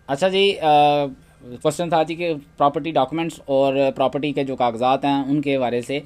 अच्छा जी, क्वेश्चन था जी कि प्रॉपर्टी डॉक्यूमेंट्स और प्रॉपर्टी के जो कागजात हैं उनके बारे से।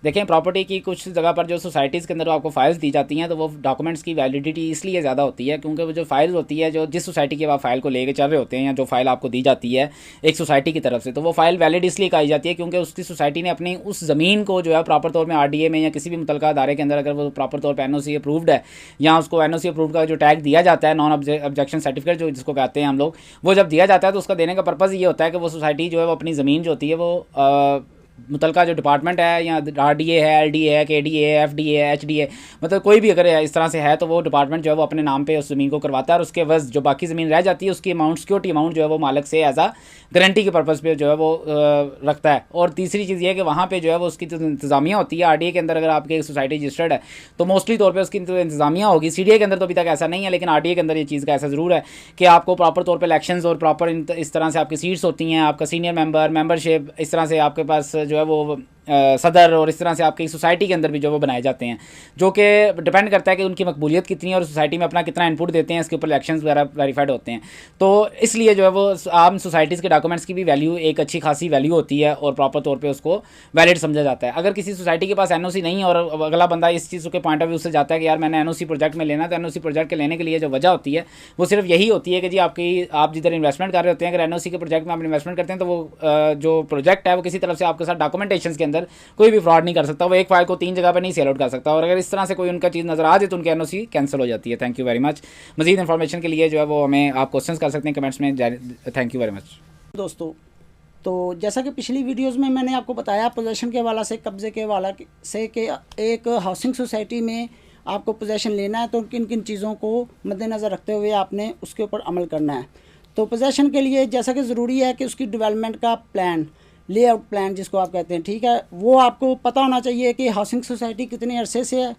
देखें, प्रॉपर्टी की कुछ जगह पर जो सोसाइटीज़ के अंदर आपको फाइल्स दी जाती हैं तो वो डॉक्यूमेंट्स की वैलिडिटी इसलिए ज़्यादा होती है क्योंकि वो जो फाइल्स होती है, जो जिस सोसाइटी के आप फाइल को लेके चल रहे होते हैं या जो फाइल आपको दी जाती है एक सोसाइटी की तरफ से, तो वो फाइल वैलिड इसलिए कही जाती है क्योंकि उसकी सोसाइटी ने अपनी उस ज़मीन को जो है प्रॉपर तौर में RDA में या किसी भी मुतलका अदारे के अंदर अगर वो प्रॉपर तौर पर NOC अप्रूव्ड है या उसको NOC अप्रूव्ड का जो टैग दिया जाता है, नॉन ऑब्जेक्शन सर्टिफिकेट जो जिसको कहते हैं हम लोग, वो जब दिया जाता है तो उसका देने का पर्पज़ ये होता है कि वो सोसाइटी जो है वो अपनी ज़मीन जो होती है वो मुतलका जो डिपार्टमेंट है या RDA है, LDA है, KDA है, FDA है, HDA, मतलब कोई भी अगर इस तरह से है तो वो डिपार्टमेंट जो है वो अपने नाम पे उस ज़मीन को करवाता है और उसके बस जो बाकी ज़मीन रह जाती है उसकी अमाउंट, सिक्योरिटी अमाउंट जो है वो मालिक से एज आ गारंटी के पर्पज़ पे जो है वो रखता है। और तीसरी चीज़ ये है कि वहाँ पे जो है वो उसकी जो इंतज़ामिया होती है RDA के अंदर, अगर आपकी सोसाइटी रजिस्टर्ड है तो मोस्टली तौर पर उसकी जो इंतज़ामिया होगी, CDA के अंदर तो अभी तक ऐसा नहीं है, लेकिन RDA के अंदर ये चीज़ का ऐसा ज़रूर है कि आपको प्रॉपर तौर पर इलेक्शंस और प्रॉपर इस तरह से आपकी सीट्स होती हैं, आपका सीनियर मेंबरशिप, इस तरह से आपके पास जो है वो सदर और इस तरह से आपकी सोसाइटी के अंदर भी जो वो बनाए जाते हैं, जो कि डिपेंड करता है कि उनकी मकबूलियत कितनी है और सोसाइटी में अपना कितना इनपुट देते हैं, इसके ऊपर इलेक्शंस वगैरह वेरीफाइड होते हैं। तो इसलिए जो है वो आम सोसाइटीज़ के डॉक्यूमेंट्स की भी वैल्यू एक अच्छी खासी वैल्यू होती है और प्रॉपर तौर पर उसको वैलिड समझा जाता है। अगर किसी सोसाइटी के पास NOC नहीं है और अगला बंदा इस चीज़ के पॉइंट ऑफ व्यू से जाता है कि यार मैंने NOC प्रोजेक्ट में लेना, तो NOC प्रोजेक्ट के लेने के लिए जो वजह होती है वो सिर्फ यही होती है कि जी आप जिधर इन्वेस्टमेंट कर रहे होते हैं, अगर NOC के प्रोजेक्ट में आप इन्वेस्टमेंट करते हैं तो वो जो प्रोजेक्ट है वो किसी तरफ से आपके साथ डॉक्यूमेंटेशन के अंदर कोई भी फ्रॉड नहीं कर सकता, वो एक फाइल को 3 जगह पर नहीं सेल आउट कर सकता, और अगर इस तरह से कोई उनका चीज़ नजर आ जाए तो उनकी NOC कैंसिल हो जाती है। Thank you very much. मजीद इन्फॉर्मेशन के लिए जो है वो हमें आप क्वेश्चंस कर सकते हैं कमेंट्स में। थैंक यू वेरी मच दोस्तों। तो जैसा कि पिछली वीडियोस में मैंने आपको बताया पोजेशन के हवाला से, कब्जे के हवाला से, कि एक हाउसिंग सोसाइटी में आपको पोजेशन लेना है तो किन किन चीज़ों को मद्देनज़र रखते हुए आपने उसके ऊपर अमल करना है। तो पोजेशन के लिए जैसा कि ज़रूरी है कि उसकी डेवलपमेंट का प्लान, लेआउट प्लान जिसको आप कहते हैं, ठीक है, वो आपको पता होना चाहिए कि हाउसिंग सोसाइटी कितने अरसे से है,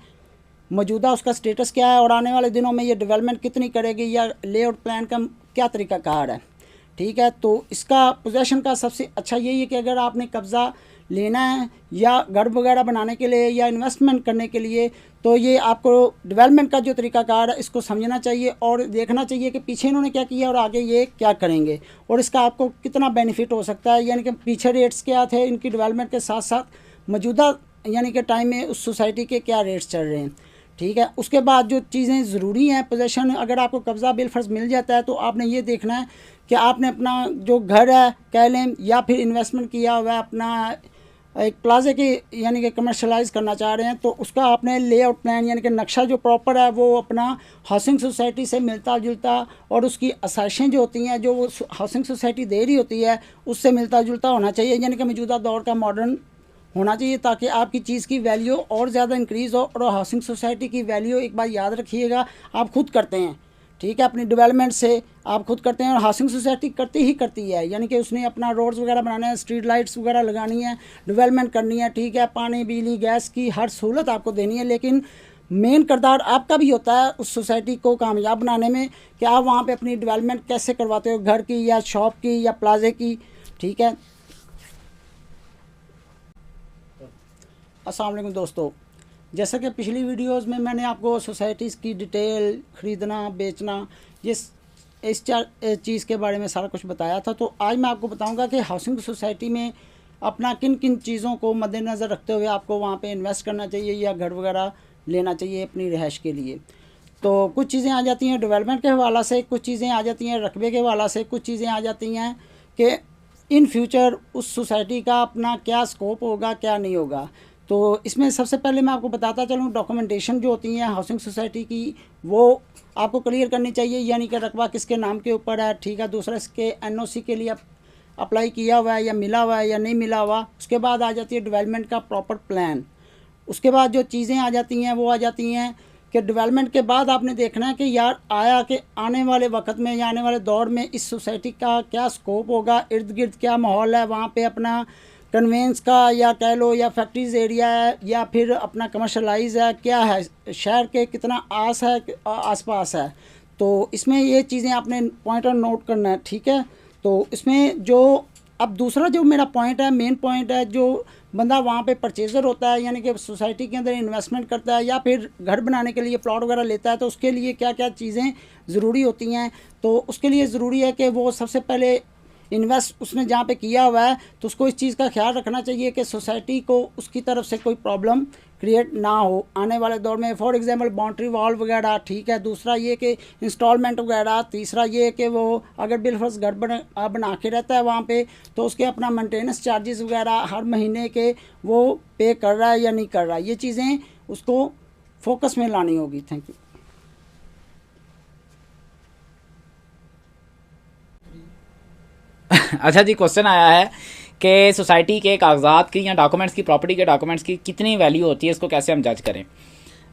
मौजूदा उसका स्टेटस क्या है और आने वाले दिनों में ये डेवलपमेंट कितनी करेगी, या लेआउट प्लान का क्या तरीक़ाकार है। ठीक है, तो इसका पोजेशन का सबसे अच्छा यही है कि अगर आपने कब्ज़ा लेना है या घर वगैरह बनाने के लिए या इन्वेस्टमेंट करने के लिए, तो ये आपको डेवलपमेंट का जो तरीक़ाकार है इसको समझना चाहिए और देखना चाहिए कि पीछे इन्होंने क्या किया और आगे ये क्या करेंगे और इसका आपको कितना बेनिफिट हो सकता है। यानी कि पीछे रेट्स क्या थे इनकी डेवलपमेंट के साथ साथ मौजूदा यानी कि टाइम में उस सोसाइटी के क्या रेट्स चल रहे हैं। ठीक है, उसके बाद जो चीज़ें ज़रूरी हैं पोजेशन, अगर आपको कब्ज़ा बिलफर्ज मिल जाता है तो आपने ये देखना है कि आपने अपना जो घर है कह लें या फिर इन्वेस्टमेंट किया हुआ है अपना एक प्लाजे की यानी कि कमर्शलाइज करना चाह रहे हैं, तो उसका आपने लेआउट प्लान यानी कि नक्शा जो प्रॉपर है वो अपना हाउसिंग सोसाइटी से मिलता जुलता और उसकी आसाइशें जो होती हैं जो वो हाउसिंग सोसाइटी दे रही होती है उससे मिलता जुलता होना चाहिए, यानी कि मौजूदा दौर का मॉडर्न होना चाहिए, ताकि आपकी चीज़ की वैल्यू और ज़्यादा इंक्रीज़ हो। और हाउसिंग सोसाइटी की वैल्यू एक बार याद रखिएगा आप खुद करते हैं, ठीक है, अपनी डेवलपमेंट से आप खुद करते हैं और हाउसिंग सोसाइटी करती है, यानी कि उसने अपना रोड्स वगैरह बनाना है, स्ट्रीट लाइट्स वगैरह लगानी है, डेवलपमेंट करनी है, ठीक है, पानी बिजली गैस की हर सहूलत आपको देनी है, लेकिन मेन किरदार आपका भी होता है उस सोसाइटी को कामयाब बनाने में कि आप वहाँ पे अपनी डेवलपमेंट कैसे करवाते हो, घर की या शॉप की या प्लाजे की। ठीक है, अस्सलाम वालेकुम दोस्तों, जैसा कि पिछली वीडियोस में मैंने आपको सोसाइटीज़ की डिटेल, ख़रीदना बेचना, ये इस चीज़ के बारे में सारा कुछ बताया था, तो आज मैं आपको बताऊंगा कि हाउसिंग सोसाइटी में अपना किन किन चीज़ों को मद्देनज़र रखते हुए आपको वहाँ पे इन्वेस्ट करना चाहिए या घर वगैरह लेना चाहिए अपनी रिहाइश के लिए। तो कुछ चीज़ें आ जाती हैं डेवलपमेंट के हवाला से, कुछ चीज़ें आ जाती हैं रकबे के हवाला से, कुछ चीज़ें आ जाती हैं कि इन फ्यूचर उस सोसाइटी का अपना क्या स्कोप होगा क्या नहीं होगा। तो इसमें सबसे पहले मैं आपको बताता चलूँ, डॉक्यूमेंटेशन जो होती हैं हाउसिंग सोसाइटी की वो आपको क्लियर करनी चाहिए, यानी कि रकबा किसके नाम के ऊपर है, ठीक है, दूसरा इसके NOC के लिए अप्लाई किया हुआ है या मिला हुआ है या नहीं मिला हुआ। उसके बाद आ जाती है डेवलपमेंट का प्रॉपर प्लान। उसके बाद जो चीज़ें आ जाती हैं वो आ जाती हैं कि डेवलपमेंट के बाद आपने देखना है कि यार आया कि आने वाले वक्त में या आने वाले दौर में इस सोसाइटी का क्या स्कोप होगा, इर्द गिर्द क्या माहौल है, वहाँ पे अपना कन्वेंस का या कह लो या फैक्ट्रीज़ एरिया है या फिर अपना कमर्शलाइज है, क्या है, शहर के कितना आसपास है। तो इसमें ये चीज़ें आपने पॉइंट और नोट करना है। ठीक है, तो इसमें जो अब दूसरा जो मेरा पॉइंट है, मेन पॉइंट है, जो बंदा वहाँ पे परचेज़र होता है, यानी कि सोसाइटी के अंदर इन्वेस्टमेंट करता है या फिर घर बनाने के लिए प्लॉट वगैरह लेता है, तो उसके लिए क्या क्या चीज़ें ज़रूरी होती हैं। तो उसके लिए ज़रूरी है कि वो सबसे पहले इन्वेस्ट उसने जहाँ पे किया हुआ है तो उसको इस चीज़ का ख्याल रखना चाहिए कि सोसाइटी को उसकी तरफ से कोई प्रॉब्लम क्रिएट ना हो आने वाले दौर में। फॉर एग्जांपल बाउंड्री वॉल वगैरह, ठीक है। दूसरा ये कि इंस्टॉलमेंट वगैरह। तीसरा ये कि वो अगर बिलफर्ज घर बना के रहता है वहाँ पे, तो उसके अपना मेंटेनेंस चार्जेस वगैरह हर महीने के वो पे कर रहा है या नहीं कर रहा है। ये चीज़ें उसको फोकस में लानी होगी। Thank you. अच्छा जी, क्वेश्चन आया है कि सोसाइटी के कागजात की या डॉक्यूमेंट्स की, प्रॉपर्टी के डॉक्यूमेंट्स की कितनी वैल्यू होती है, इसको कैसे हम जज करें।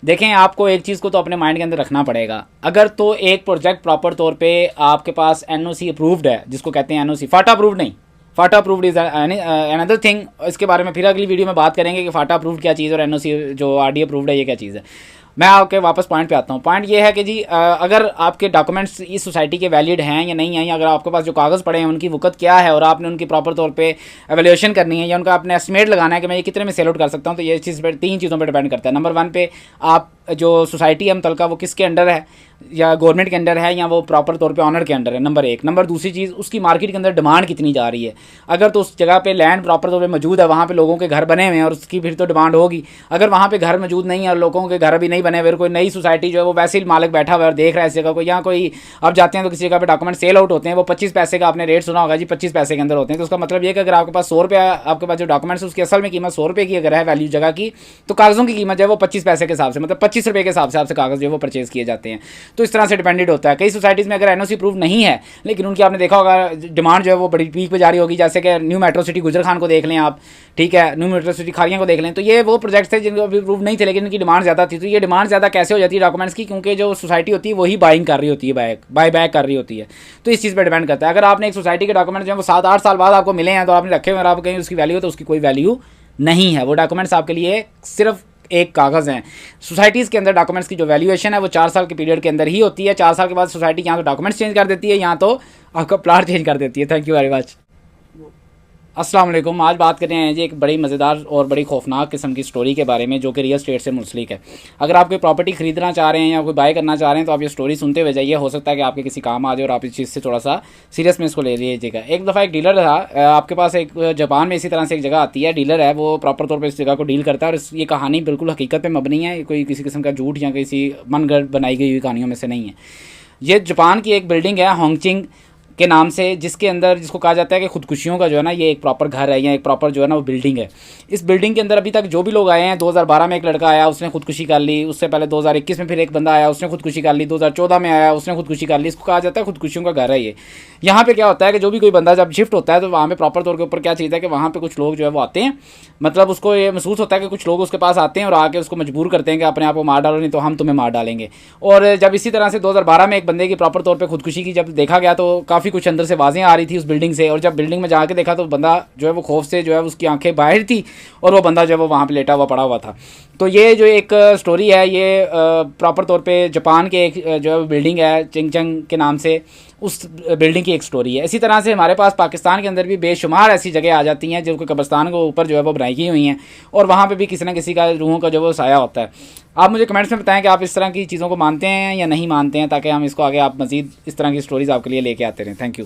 देखें, आपको एक चीज़ को तो अपने माइंड के अंदर रखना पड़ेगा। अगर तो एक प्रोजेक्ट प्रॉपर तौर पे आपके पास एनओसी अप्रूव्ड है, जिसको कहते हैं एनओसी, फाटा अप्रूव्ड नहीं, फाटा अप्रूव्ड इज अनदर थिंग। इसके बारे में फिर अगली वीडियो में बात करेंगे कि फाटा अप्रूव्ड क्या चीज़ और एनओसी जो आरडी अप्रूव्ड है ये क्या चीज़ है। मैं आपके वापस पॉइंट पे आता हूँ। पॉइंट ये है कि जी अगर आपके डॉक्यूमेंट्स इस सोसाइटी के वैलिड हैं या नहीं हैं, या अगर आपके पास जो कागज़ पड़े हैं उनकी वक़्त क्या है और आपने उनकी प्रॉपर तौर पे एवेल्यूएशन करनी है या उनका आपने एस्टिमेट लगाना है कि मैं ये कितने में सेल आउट कर सकता हूँ, तो ये चीज़ पर 3 चीज़ों पर डिपेंड करता है। नंबर 1 पे आप जो सोसाइटी है मुतलका वो किसके अंडर है, या गवर्नमेंट के अंडर है या वो प्रॉपर तौर पे ऑनर के अंडर है, नंबर 1। नंबर दूसरी चीज़, उसकी मार्केट के अंदर डिमांड कितनी जा रही है। अगर तो उस जगह पे लैंड प्रॉपर तौर पे मौजूद है, वहाँ पे लोगों के घर बने हुए हैं और उसकी फिर तो डिमांड होगी। अगर वहाँ पे घर मौजूद नहीं है और लोगों के घर अभी नहीं बने हुए, कोई नई सोसाइटी जो है वो वैसे ही मालिक बैठा हुआ है और देख रहा है इस जगह को, यहाँ कोई आप जाते हैं तो किसी जगह पे डॉक्यूमेंट सेल आउट होते हैं, वो 25 पैसे का आपने रेट सुना होगा जी, 25 पैसे के अंदर होते हैं। तो उसका मतलब ये कि अगर आपके पास 100 रुपये, आपके पास जो डॉक्यूमेंट्स उसकी असल में कीमत 100 रुपये की अगर है वैल्यू जगह की, तो कागज़ों की कीमत जो है वो 25 पैसे के हिसाब से, मतलब 25 रुपये के हिसाब से आपसे कागज़ जो है वो परचेज किए जाते हैं। तो इस तरह से डिपेंडेड होता है। कई सोसाइटीज़ में अगर एनओसी प्रूफ नहीं है लेकिन उनकी आपने देखा होगा डिमांड जो है वो बड़ी पीक पे जारी होगी, जैसे कि न्यू मेट्रो सिटी गुजर खान को देख लें आप, ठीक है, न्यू मेट्रो सिटी खारियां को देख लें, तो ये वो प्रोजेक्ट्स थे जिनको अभी प्रूफ नहीं थे लेकिन इनकी डिमांड ज़्यादा थी। तो ये डिमांड ज़्यादा कैसे हो जाती है डॉक्यूमेंट्स की, क्योंकि जो सोसाइटी होती है वही बाइंग कर रही होती है, बाय बैक कर रही होती है। तो इस चीज़ पर डिपेंड करता है। अगर आपने एक सोसाइटी के डॉक्यूमेंट्स जो है वो 7-8 साल बाद आपको मिले हैं तो आपने रखे हुए और आप कहीं उसकी वैल्यू है, तो उसकी कोई वैल्यू नहीं है। वो डॉक्यूमेंट्स आपके लिए सिर्फ एक कागज़ हैं। सोसाइटीज़ के अंदर डॉक्यूमेंट्स की जो वैल्यूएशन है वो 4 साल के पीरियड के अंदर ही होती है। 4 साल के बाद सोसाइटी यहाँ तो डॉक्यूमेंट्स चेंज कर देती है, यहाँ तो आपका प्लाट चेंज कर देती है। Thank you very much. अस्सलाम वालेकुम। आज बात कर रहे हैं जी एक बड़ी मज़ेदार और बड़ी खौफनाक किस्म की स्टोरी के बारे में जो कि रियल स्टेट से मुंसलिक है। अगर आप कोई प्रॉपर्टी ख़रीदना चाह रहे हैं या कोई बाय करना चाह रहे हैं तो आप ये स्टोरी सुनते हुए जाइए, हो सकता है कि आपके किसी काम आ जाए और आप इस चीज़ से थोड़ा सा सीरियस में इसको ले लीजिएगा। एक दफ़ा एक डीलर था, आपके पास एक जापान में इसी तरह से एक जगह आती है, डीलर है वो प्रॉपर तौर पर इस जगह को डील करता है और ये कहानी बिल्कुल हकीकत पर मबनी है, कोई किसी किस्म का झूठ या किसी मनगढ़ बनाई गई हुई कहानियों में से नहीं है। ये जापान की एक बिल्डिंग है होंगचिंग के नाम से, जिसके अंदर जिसको कहा जाता है कि खुदकुशियों का जो है ना ये एक प्रॉपर घर है या एक प्रॉपर जो है ना वो बिल्डिंग है। इस बिल्डिंग के अंदर अभी तक जो भी लोग आए हैं, 2012 में एक लड़का आया उसने खुदकुशी कर ली, उससे पहले 2021 में फिर एक बंदा आया उसने खुदकुशी कर ली, 2014 में आया उसने खुदकुशी कर ली। इसको कहा जाता है खुदकुशियों का घर है ये। यहाँ पे क्या होता है कि जो भी कोई बंदा जब शिफ्ट होता है तो वहाँ पे प्रॉपर तौर के ऊपर क्या चीज़ है कि वहाँ पे कुछ लोग जो है वो आते हैं, मतलब उसको ये महसूस होता है कि कुछ लोग उसके पास आते हैं और आके उसको मजबूर करते हैं कि अपने आप को मार डालो नहीं तो हम तुम्हें मार डालेंगे। और जब इसी तरह से 2012 में एक बंदे की प्रॉपर तौर पर खुदकुशी की जब देखा गया तो काफ़ी कुछ अंदर से आवाज़ें आ रही थी उस बिल्डिंग से, और जब बिल्डिंग में जाके देखा तो बंदा जो है वो खौफ से जो है उसकी आंखें बाहर थी और वो बंदा जो है वो वहाँ पे लेटा हुआ पड़ा हुआ था। तो ये जो एक स्टोरी है ये प्रॉपर तौर पे जापान के एक जो है बिल्डिंग है चिंगचंग के नाम से, उस बिल्डिंग की एक स्टोरी है। इसी तरह से हमारे पास पाकिस्तान के अंदर भी बेशुमार ऐसी जगह आ जाती हैं जो कि कब्रिस्तान के ऊपर जो है वो बनाई गई हुई हैं और वहाँ पे भी किसी न किसी का रूहों का जो वो साया होता है। आप मुझे कमेंट्स में बताएं कि आप इस तरह की चीज़ों को मानते हैं या नहीं मानते हैं, ताकि हम इसको आगे आप मज़ीद इस तरह की स्टोरीज़ आपके लिए लेके आते रहें। Thank you.